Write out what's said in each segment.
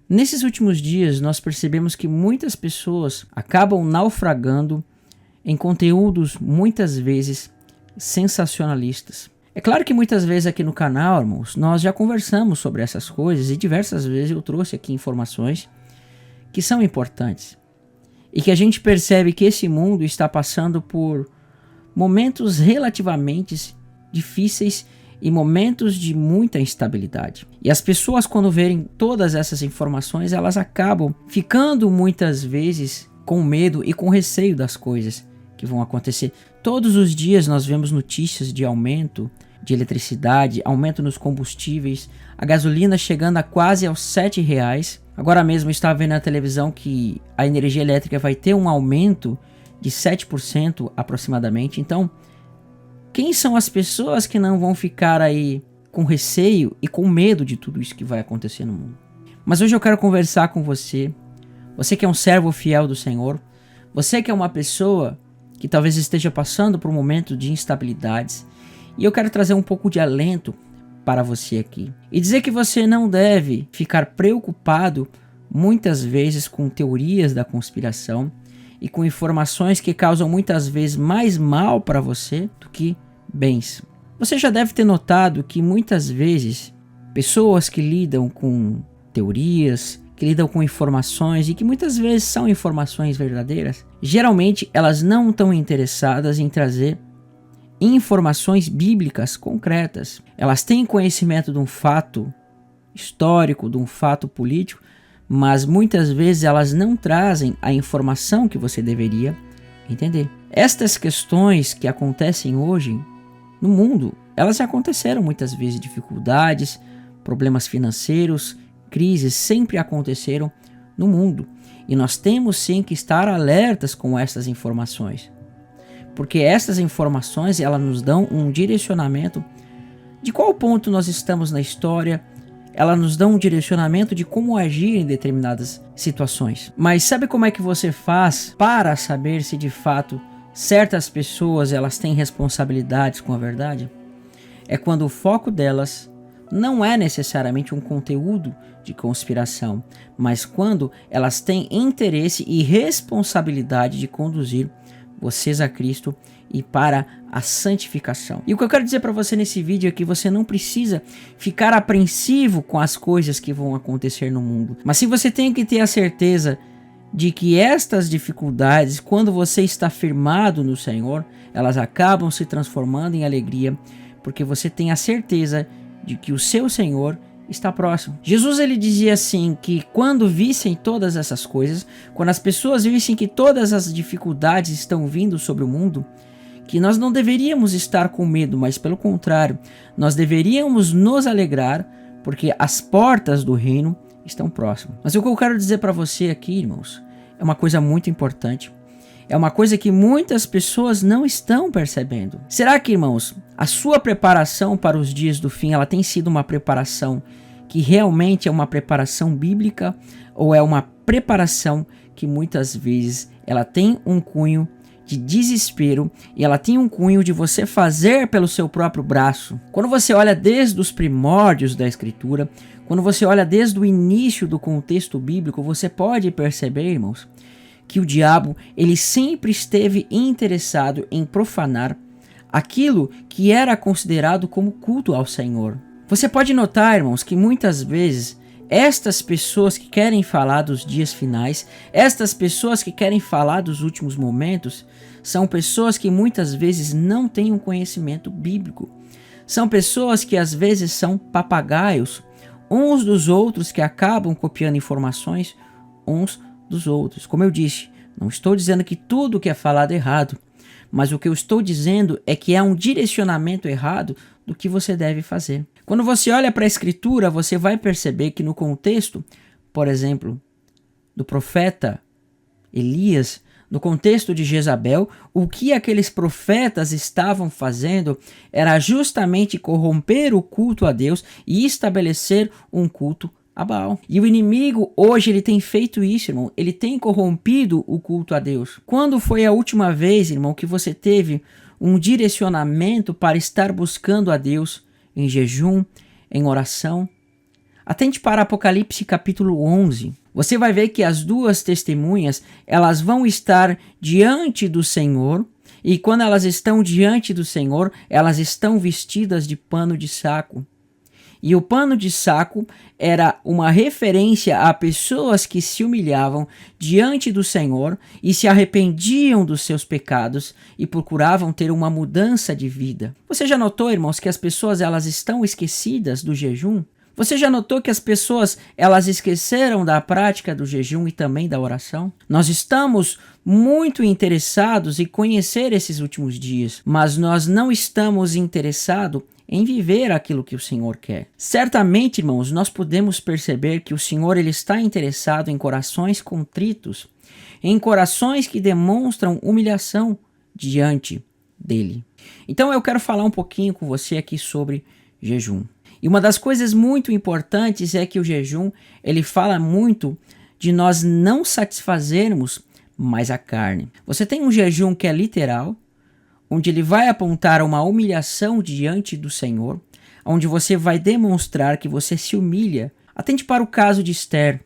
Nesses últimos dias, nós percebemos que muitas pessoas acabam naufragando em conteúdos muitas vezes sensacionalistas. É claro que muitas vezes aqui no canal, irmãos, nós já conversamos sobre essas coisas e diversas vezes eu trouxe aqui informações que são importantes e que a gente percebe que esse mundo está passando por momentos relativamente difíceis e momentos de muita instabilidade. E as pessoas, quando verem todas essas informações, elas acabam ficando muitas vezes com medo e com receio das coisas que vão acontecer. Todos os dias nós vemos notícias de aumento de eletricidade, aumento nos combustíveis, a gasolina chegando a quase aos R$7. Agora mesmo eu estava vendo na televisão que a energia elétrica vai ter um aumento de 7% aproximadamente. Então, quem são as pessoas que não vão ficar aí com receio e com medo de tudo isso que vai acontecer no mundo? Mas hoje eu quero conversar com você, você que é um servo fiel do Senhor, você que é uma pessoa que talvez esteja passando por um momento de instabilidades, e eu quero trazer um pouco de alento para você aqui e dizer que você não deve ficar preocupado muitas vezes com teorias da conspiração e com informações que causam muitas vezes mais mal para você do que bens. Você já deve ter notado que muitas vezes pessoas que lidam com teorias, que lidam com informações e que muitas vezes são informações verdadeiras, geralmente elas não estão interessadas em trazer informações bíblicas concretas. Elas têm conhecimento de um fato histórico, de um fato político, mas muitas vezes elas não trazem a informação que você deveria entender. Estas questões que acontecem hoje no mundo, elas já aconteceram muitas vezes, dificuldades, problemas financeiros, crises sempre aconteceram no mundo. E nós temos sim que estar alertas com essas informações. Porque essas informações, elas nos dão um direcionamento de qual ponto nós estamos na história. Ela nos dá um direcionamento de como agir em determinadas situações. Mas sabe como é que você faz para saber se de fato certas pessoas elas têm responsabilidades com a verdade? É quando o foco delas não é necessariamente um conteúdo de conspiração, mas quando elas têm interesse e responsabilidade de conduzir vocês a Cristo e para a santificação. E o que eu quero dizer para você nesse vídeo é que você não precisa ficar apreensivo com as coisas que vão acontecer no mundo, mas se você tem que ter a certeza de que estas dificuldades, quando você está firmado no Senhor, elas acabam se transformando em alegria, porque você tem a certeza de que o seu Senhor está próximo. Jesus ele dizia assim que quando vissem todas essas coisas, quando as pessoas vissem que todas as dificuldades estão vindo sobre o mundo, que nós não deveríamos estar com medo, mas pelo contrário, nós deveríamos nos alegrar, porque as portas do reino estão próximas. Mas o que eu quero dizer para você aqui, irmãos, é uma coisa muito importante. É uma coisa que muitas pessoas não estão percebendo. Será que, irmãos, a sua preparação para os dias do fim, ela tem sido uma preparação que realmente é uma preparação bíblica, ou é uma preparação que muitas vezes ela tem um cunho de desespero e ela tem um cunho de você fazer pelo seu próprio braço? Quando você olha desde os primórdios da Escritura, quando você olha desde o início do contexto bíblico, você pode perceber, irmãos, que o diabo ele sempre esteve interessado em profanar aquilo que era considerado como culto ao Senhor. Você pode notar, irmãos, que muitas vezes estas pessoas que querem falar dos dias finais, estas pessoas que querem falar dos últimos momentos, são pessoas que muitas vezes não têm um conhecimento bíblico. São pessoas que às vezes são papagaios uns dos outros, que acabam copiando informações uns dos outros. Como eu disse, não estou dizendo que tudo que é falado é errado, mas o que eu estou dizendo é que há um direcionamento errado do que você deve fazer. Quando você olha para a Escritura, você vai perceber que no contexto, por exemplo, do profeta Elias, no contexto de Jezabel, o que aqueles profetas estavam fazendo era justamente corromper o culto a Deus e estabelecer um culto a Baal. E o inimigo hoje ele tem feito isso, irmão. Ele tem corrompido o culto a Deus. Quando foi a última vez, irmão, que você teve um direcionamento para estar buscando a Deus em jejum, em oração? Atente para Apocalipse capítulo 11. Você vai ver que as duas testemunhas, elas vão estar diante do Senhor, e quando elas estão diante do Senhor, elas estão vestidas de pano de saco. E o pano de saco era uma referência a pessoas que se humilhavam diante do Senhor e se arrependiam dos seus pecados e procuravam ter uma mudança de vida. Você já notou, irmãos, que as pessoas elas estão esquecidas do jejum? Você já notou que as pessoas elas esqueceram da prática do jejum e também da oração? Nós estamos muito interessados em conhecer esses últimos dias, mas nós não estamos interessados em viver aquilo que o Senhor quer. Certamente, irmãos, nós podemos perceber que o Senhor ele está interessado em corações contritos, em corações que demonstram humilhação diante dele. Então eu quero falar um pouquinho com você aqui sobre jejum. E uma das coisas muito importantes é que o jejum, ele fala muito de nós não satisfazermos mais a carne. Você tem um jejum que é literal, onde ele vai apontar uma humilhação diante do Senhor, onde você vai demonstrar que você se humilha. Atente para o caso de Esther.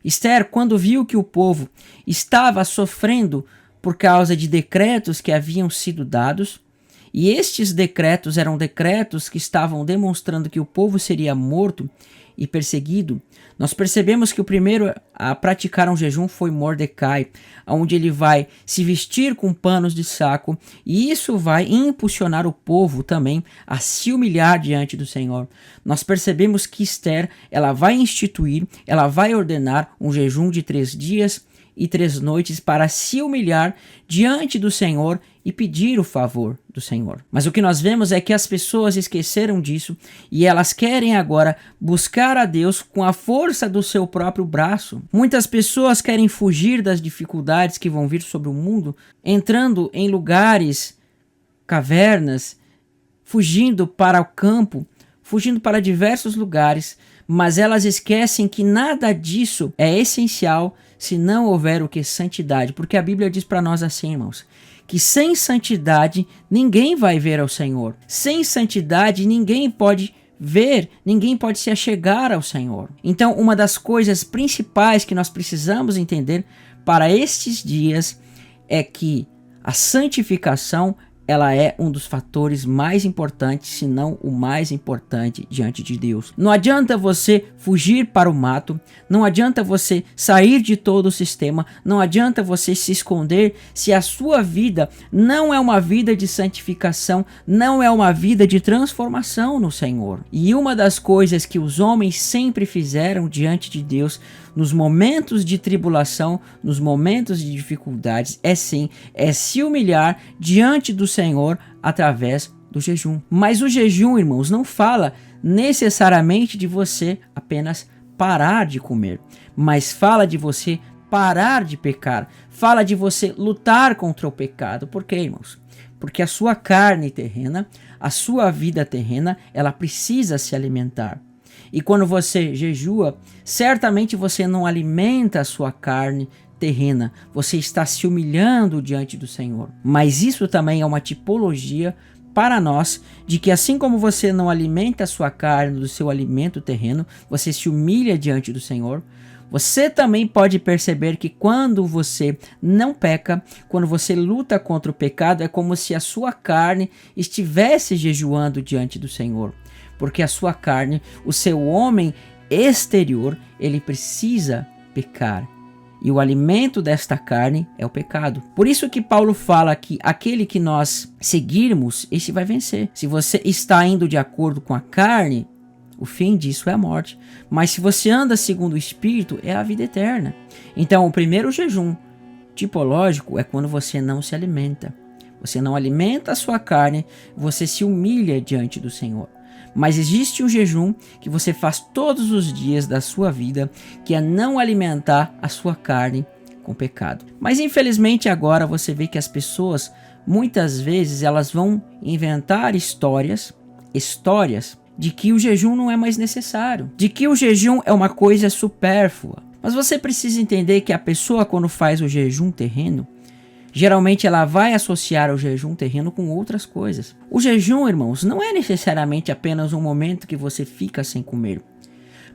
Esther, quando viu que o povo estava sofrendo por causa de decretos que haviam sido dados, e estes decretos eram decretos que estavam demonstrando que o povo seria morto e perseguido, nós percebemos que o primeiro a praticar um jejum foi Mordecai, onde ele vai se vestir com panos de saco, e isso vai impulsionar o povo também a se humilhar diante do Senhor. Nós percebemos que Esther, ela vai instituir, ela vai ordenar um jejum de 3 dias e 3 noites para se humilhar diante do Senhor e pedir o favor do Senhor. Mas o que nós vemos é que as pessoas esqueceram disso e elas querem agora buscar a Deus com a força do seu próprio braço. Muitas pessoas querem fugir das dificuldades que vão vir sobre o mundo, entrando em lugares, cavernas, fugindo para o campo, fugindo para diversos lugares, mas elas esquecem que nada disso é essencial se não houver o que? Santidade. Porque a Bíblia diz para nós assim, irmãos, que sem santidade ninguém vai ver ao Senhor. Sem santidade ninguém pode ver, ninguém pode se achegar ao Senhor. Então, uma das coisas principais que nós precisamos entender para estes dias é que a santificação ela é um dos fatores mais importantes, se não o mais importante diante de Deus. Não adianta você fugir para o mato, não adianta você sair de todo o sistema, não adianta você se esconder se a sua vida não é uma vida de santificação, não é uma vida de transformação no Senhor. E uma das coisas que os homens sempre fizeram diante de Deus nos momentos de tribulação, nos momentos de dificuldades, é se humilhar diante do Senhor através do jejum. Mas o jejum, irmãos, não fala necessariamente de você apenas parar de comer, mas fala de você parar de pecar, fala de você lutar contra o pecado. Por quê, irmãos? Porque a sua carne terrena, a sua vida terrena, ela precisa se alimentar. E quando você jejua, certamente você não alimenta a sua carne terrena, você está se humilhando diante do Senhor. Mas isso também é uma tipologia para nós, de que assim como você não alimenta a sua carne do seu alimento terreno, você se humilha diante do Senhor. Você também pode perceber que quando você não peca, quando você luta contra o pecado, é como se a sua carne estivesse jejuando diante do Senhor. Porque a sua carne, o seu homem exterior, ele precisa pecar. E o alimento desta carne é o pecado. Por isso que Paulo fala que aquele que nós seguirmos, esse vai vencer. Se você está indo de acordo com a carne, o fim disso é a morte. Mas se você anda segundo o Espírito, é a vida eterna. Então o primeiro jejum tipológico é quando você não se alimenta. Você não alimenta a sua carne, você se humilha diante do Senhor. Mas existe um jejum que você faz todos os dias da sua vida, que é não alimentar a sua carne com pecado. Mas infelizmente agora você vê que as pessoas, muitas vezes, elas vão inventar histórias de que o jejum não é mais necessário, de que o jejum é uma coisa supérflua. Mas você precisa entender que a pessoa, quando faz o jejum terreno, geralmente ela vai associar o jejum terreno com outras coisas. O jejum, irmãos, não é necessariamente apenas um momento que você fica sem comer.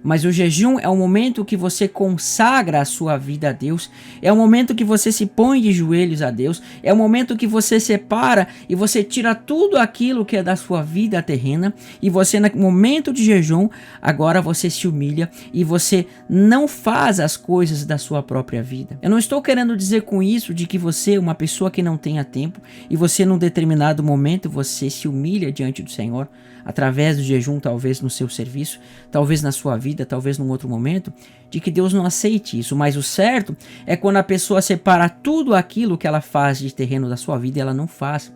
Mas o jejum é o momento que você consagra a sua vida a Deus, é o momento que você se põe de joelhos a Deus, é o momento que você separa e você tira tudo aquilo que é da sua vida terrena, e você, no momento de jejum, agora você se humilha e você não faz as coisas da sua própria vida. Eu não estou querendo dizer com isso de que você é uma pessoa que não tenha tempo e você num determinado momento você se humilha diante do Senhor, através do jejum, talvez no seu serviço, talvez na sua vida, talvez num outro momento, de que Deus não aceite isso. Mas o certo é quando a pessoa separa tudo aquilo que ela faz de terreno da sua vida e ela não faz.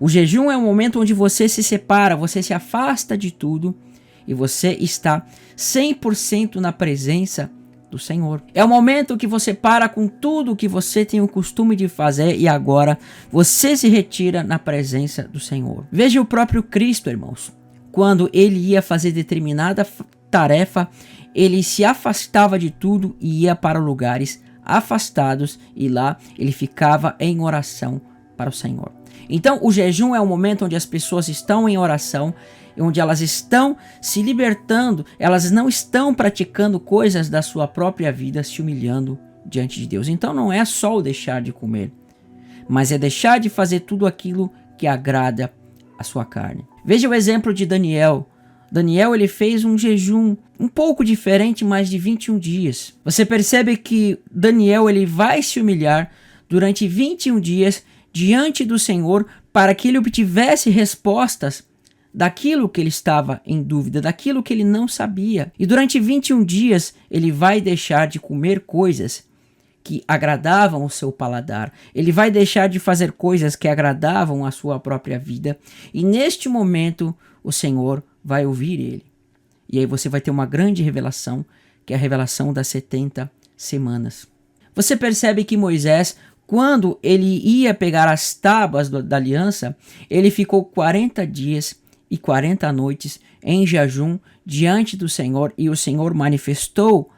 O jejum é um momento onde você se separa, você se afasta de tudo e você está 100% na presença do Senhor. É o momento que você para com tudo que você tem o costume de fazer e agora você se retira na presença do Senhor. Veja o próprio Cristo, irmãos. Quando ele ia fazer determinada tarefa, ele se afastava de tudo e ia para lugares afastados e lá ele ficava em oração para o Senhor. Então o jejum é o momento onde as pessoas estão em oração, onde elas estão se libertando, elas não estão praticando coisas da sua própria vida, se humilhando diante de Deus. Então não é só o deixar de comer, mas é deixar de fazer tudo aquilo que agrada a sua carne. Veja o exemplo de Daniel. Daniel, ele fez um jejum um pouco diferente, mas de 21 dias. Você percebe que Daniel, ele vai se humilhar durante 21 dias diante do Senhor para que ele obtivesse respostas daquilo que ele estava em dúvida, daquilo que ele não sabia. E durante 21 dias ele vai deixar de comer coisas que agradavam o seu paladar. Ele vai deixar de fazer coisas que agradavam a sua própria vida. E neste momento o Senhor vai ouvir ele. E aí você vai ter uma grande revelação, que é a revelação das 70 semanas. Você percebe que Moisés, quando ele ia pegar as tábuas da aliança, ele ficou 40 dias e 40 noites em jejum diante do Senhor, e o Senhor manifestou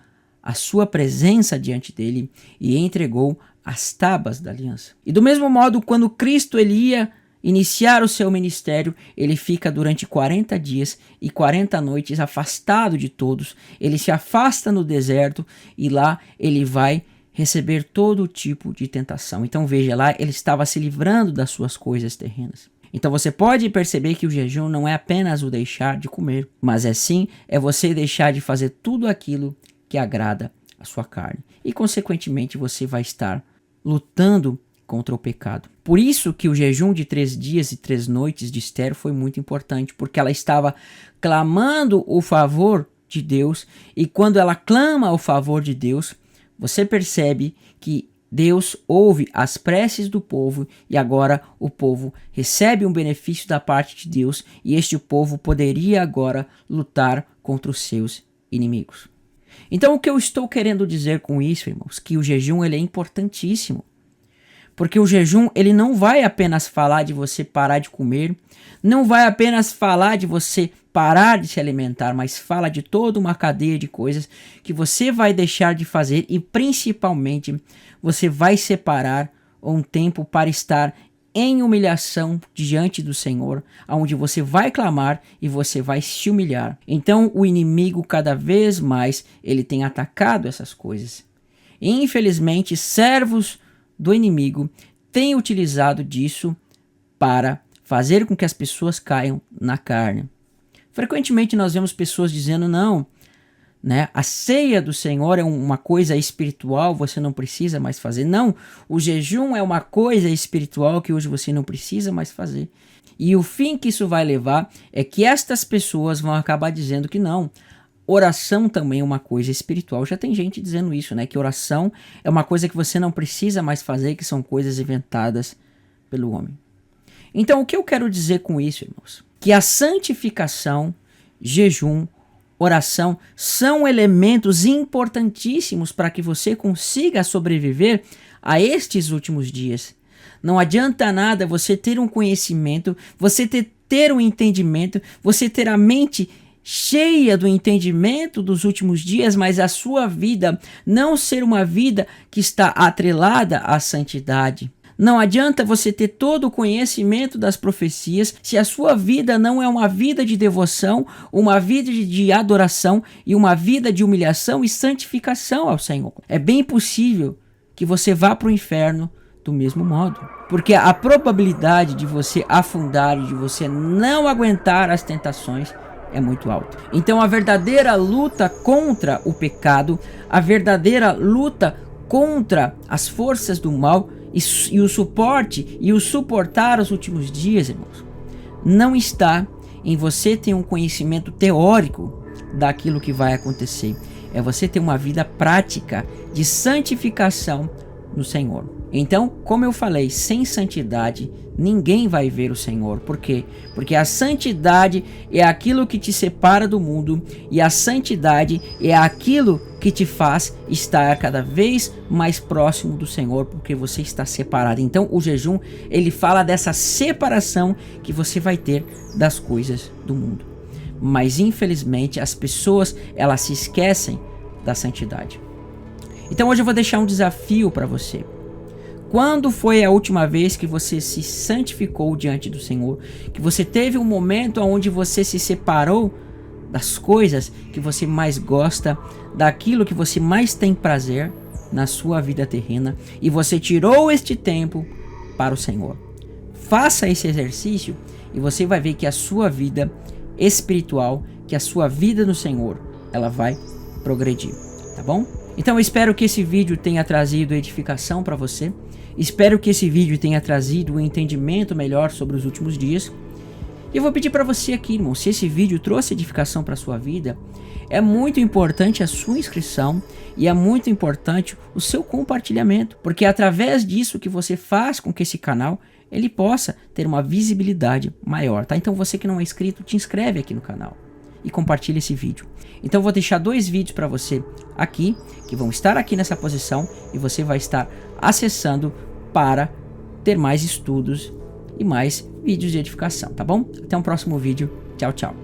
a sua presença diante dele e entregou as tábuas da aliança. E do mesmo modo, quando Cristo ele ia iniciar o seu ministério, ele fica durante 40 dias e 40 noites afastado de todos. Ele se afasta no deserto e lá ele vai receber todo tipo de tentação. Então veja, lá ele estava se livrando das suas coisas terrenas. Então você pode perceber que o jejum não é apenas o deixar de comer, mas é você deixar de fazer tudo aquilo que agrada a sua carne. E consequentemente você vai estar lutando contra o pecado. Por isso que o jejum de 3 dias e 3 noites de Esther foi muito importante, porque ela estava clamando o favor de Deus, e quando ela clama o favor de Deus, você percebe que Deus ouve as preces do povo e agora o povo recebe um benefício da parte de Deus, e este povo poderia agora lutar contra os seus inimigos. Então o que eu estou querendo dizer com isso, irmãos, que o jejum ele é importantíssimo. Porque o jejum ele não vai apenas falar de você parar de comer, não vai apenas falar de você parar de se alimentar, mas fala de toda uma cadeia de coisas que você vai deixar de fazer, e principalmente você vai separar um tempo para estar em humilhação diante do Senhor, onde você vai clamar e você vai se humilhar. Então o inimigo cada vez mais ele tem atacado essas coisas. E, infelizmente, servos do inimigo têm utilizado disso para fazer com que as pessoas caiam na carne. Frequentemente nós vemos pessoas dizendo não, né? A ceia do Senhor é uma coisa espiritual, você não precisa mais fazer. Não, o jejum é uma coisa espiritual que hoje você não precisa mais fazer. E o fim que isso vai levar é que estas pessoas vão acabar dizendo que não, oração também é uma coisa espiritual. Já tem gente dizendo isso, né? Que oração é uma coisa que você não precisa mais fazer, que são coisas inventadas pelo homem. Então, o que eu quero dizer com isso, irmãos? Que a santificação, jejum, oração são elementos importantíssimos para que você consiga sobreviver a estes últimos dias. Não adianta nada você ter um conhecimento, você ter um entendimento, você ter a mente cheia do entendimento dos últimos dias, mas a sua vida não ser uma vida que está atrelada à santidade. Não adianta você ter todo o conhecimento das profecias se a sua vida não é uma vida de devoção, uma vida de adoração e uma vida de humilhação e santificação ao Senhor. É bem possível que você vá para o inferno do mesmo modo, porque a probabilidade de você afundar e de você não aguentar as tentações é muito alta. Então a verdadeira luta contra o pecado, a verdadeira luta contra as forças do mal e o suporte e o suportar os últimos dias, irmãos, não está em você ter um conhecimento teórico daquilo que vai acontecer. É você ter uma vida prática de santificação no Senhor. Então, como eu falei, sem santidade ninguém vai ver o Senhor. Por quê? Porque a santidade é aquilo que te separa do mundo, e a santidade é aquilo que te faz estar cada vez mais próximo do Senhor, porque você está separado. Então o jejum, ele fala dessa separação que você vai ter das coisas do mundo. Mas infelizmente as pessoas, elas se esquecem da santidade. Então hoje eu vou deixar um desafio para você. Quando foi a última vez que você se santificou diante do Senhor? Que você teve um momento onde você se separou das coisas que você mais gosta, daquilo que você mais tem prazer na sua vida terrena, e você tirou este tempo para o Senhor? Faça esse exercício e você vai ver que a sua vida espiritual, que a sua vida no Senhor, ela vai progredir, tá bom? Então eu espero que esse vídeo tenha trazido edificação para você. Espero que esse vídeo tenha trazido um entendimento melhor sobre os últimos dias. E eu vou pedir para você aqui, irmão, se esse vídeo trouxe edificação para a sua vida, é muito importante a sua inscrição e é muito importante o seu compartilhamento, porque é através disso que você faz com que esse canal ele possa ter uma visibilidade maior, tá? Então você que não é inscrito, te inscreve aqui no canal e compartilha esse vídeo. Então eu vou deixar 2 vídeos para você aqui, que vão estar aqui nessa posição, e você vai estar acessando para ter mais estudos e mais vídeos de edificação, tá bom? Até um próximo vídeo. Tchau, tchau.